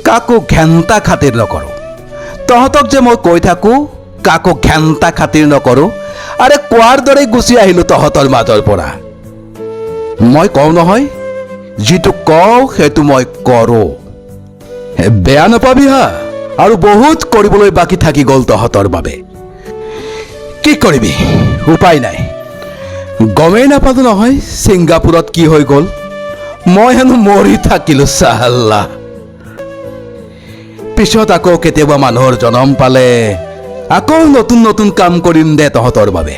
কাকো ঘেণ্টা খাতিৰ নকৰোঁ। তহঁতক যে মই কৈ থাকোঁ কাকো ঘেণ্টা খাতিৰ নকৰোঁ, আৰে কোৱাৰ দৰে গুচি আহিলোঁ তহঁতৰ মাজৰ পৰা। মই কওঁ নহয়, যিটো কওঁ সেইটো মই কৰোঁ। বেয়া নাপাবি হা, আৰু বহুত কৰিবলৈ বাকী থাকি গ'ল তহঁতৰ বাবে। কি কৰিবি, উপায় নাই। গমেই নাপালোঁ নহয় ছিংগাপুৰত কি হৈ গ'ল। মই হেনো মৰি থাকিলোঁ চাল্লা। পিছত আকৌ কেতিয়াবা মানুহৰ জনম পালে আকৌ নতুন নতুন কাম কৰিম দে তহঁতৰ বাবে।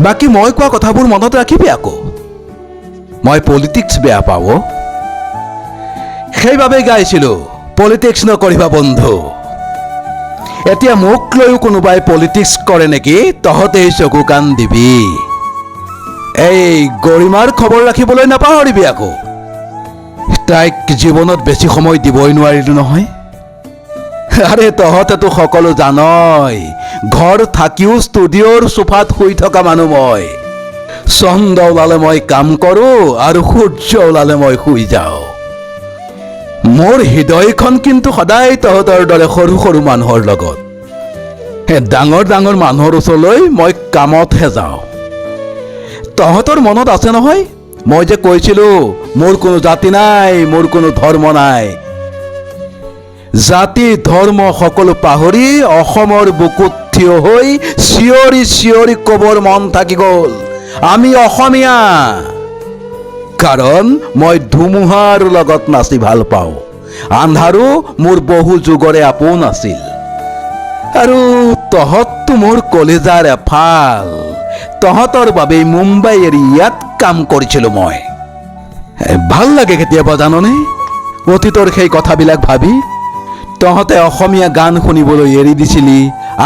বাকী মই কোৱা কথাবোৰ মনত ৰাখিবি আকৌ। মই পলিটিক্স বেয়া পাওঁ। সেইবাবে গাইছিলোঁ পলিটিক্স নকৰিবা বন্ধু। এতিয়া মোক লৈও কোনোবাই পলিটিক্স কৰে নেকি তহঁতেই চকু কাণ দিবি। এই গৰিমাৰ খবৰ ৰাখিবলৈ নাপাহৰিবি আকৌ। তাইক জীৱনত বেছি সময় দিবই নোৱাৰিলোঁ নহয়। আৰে তহঁতেতো সকলো জানই, ঘৰ থাকিও ষ্টুডিঅ'ৰ সোফাত শুই থকা মানুহ মই। চন্দ্ৰ ওলালে মই কাম কৰোঁ আৰু সূৰ্য ওলালে মই শুই যাওঁ। মোৰ হৃদয়খন কিন্তু সদায় তহঁতৰ দৰে সৰু সৰু মানুহৰ লগত। ডাঙৰ ডাঙৰ মানুহৰ ওচৰলৈ মই কামতহে যাওঁ। তহঁতৰ মনত আছে নহয় মই যে কৈছিলোঁ মোৰ কোনো জাতি নাই, মোৰ কোনো ধৰ্ম নাই। জাতি ধৰ্ম সকলো পাহৰি অসমৰ বুকুত থিয় হৈ চিঞৰি চিঞৰি ক'বৰ মন থাকি গ'ল, আমি অসমীয়া। কাৰণ মই ধুমুহাৰ লগত নাচি ভাল পাওঁ। আন্ধাৰো মোৰ বহু যুগৰে আপোন আছিল। আৰু তহঁততো মোৰ কলিজাৰ এফাল। তহঁতৰ বাবেই মুম্বাই এৰি ইয়াত কাম কৰিছিলোঁ মই। ভাল লাগে কেতিয়াবা জাননে অতীতৰ সেই কথাবিলাক ভাবি। তহঁতে অসমীয়া গান শুনিবলৈ এৰি দিছিলি,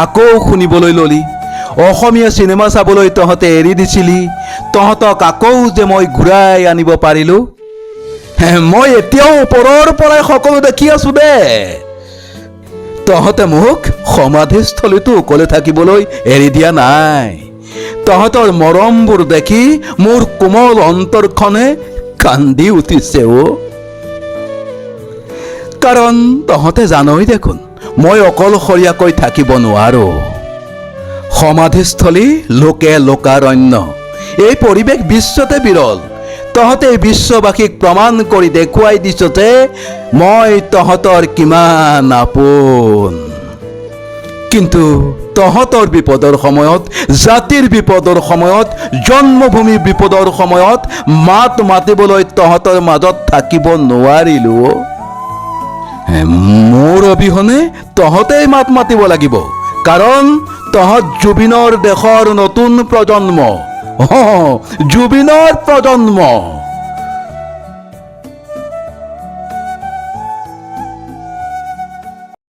আকৌ শুনিবলৈ ললি। অসমীয়া চিনেমা চাবলৈ তহঁতে এৰি দিছিলি, তহঁতক আকৌ যে মই ঘূৰাই আনিব পাৰিলোঁ। মই এতিয়াও ওপৰৰ পৰাই সকলো দেখি আছোঁ দে। তহঁতে মোক সমাধিস্থলীতো অকলে থাকিবলৈ এৰি দিয়া নাই। তহঁতৰ মৰমবোৰ দেখি মোৰ কোমল অন্তৰখনে কান্দি উঠিছে অ'। কাৰণ তহঁতে জানই দেখোন মই অকলশৰীয়াকৈ থাকিব নোৱাৰোঁ। সমাধিস্থলী লোকে লোকাৰণ্য, এই পৰিৱেশ বিশ্বতে বিৰল। তহঁতে বিশ্ববাসীক প্ৰমাণ কৰি দেখুৱাই দিছ যে মই তহঁতৰ কিমান আপোন। কিন্তু তহঁতৰ বিপদৰ সময়ত, জাতিৰ বিপদৰ সময়ত, জন্মভূমিৰ বিপদৰ সময়ত মাত মাতিবলৈ তহঁতৰ মাজত থাকিব নোৱাৰিলোঁ। মোৰ অবিহনে তহঁতেই মাত মাতিব লাগিব। কাৰণ তহঁত জুবিনৰ দেশৰ নতুন প্ৰজন্ম। জুবিনৰ প্ৰজন্ম।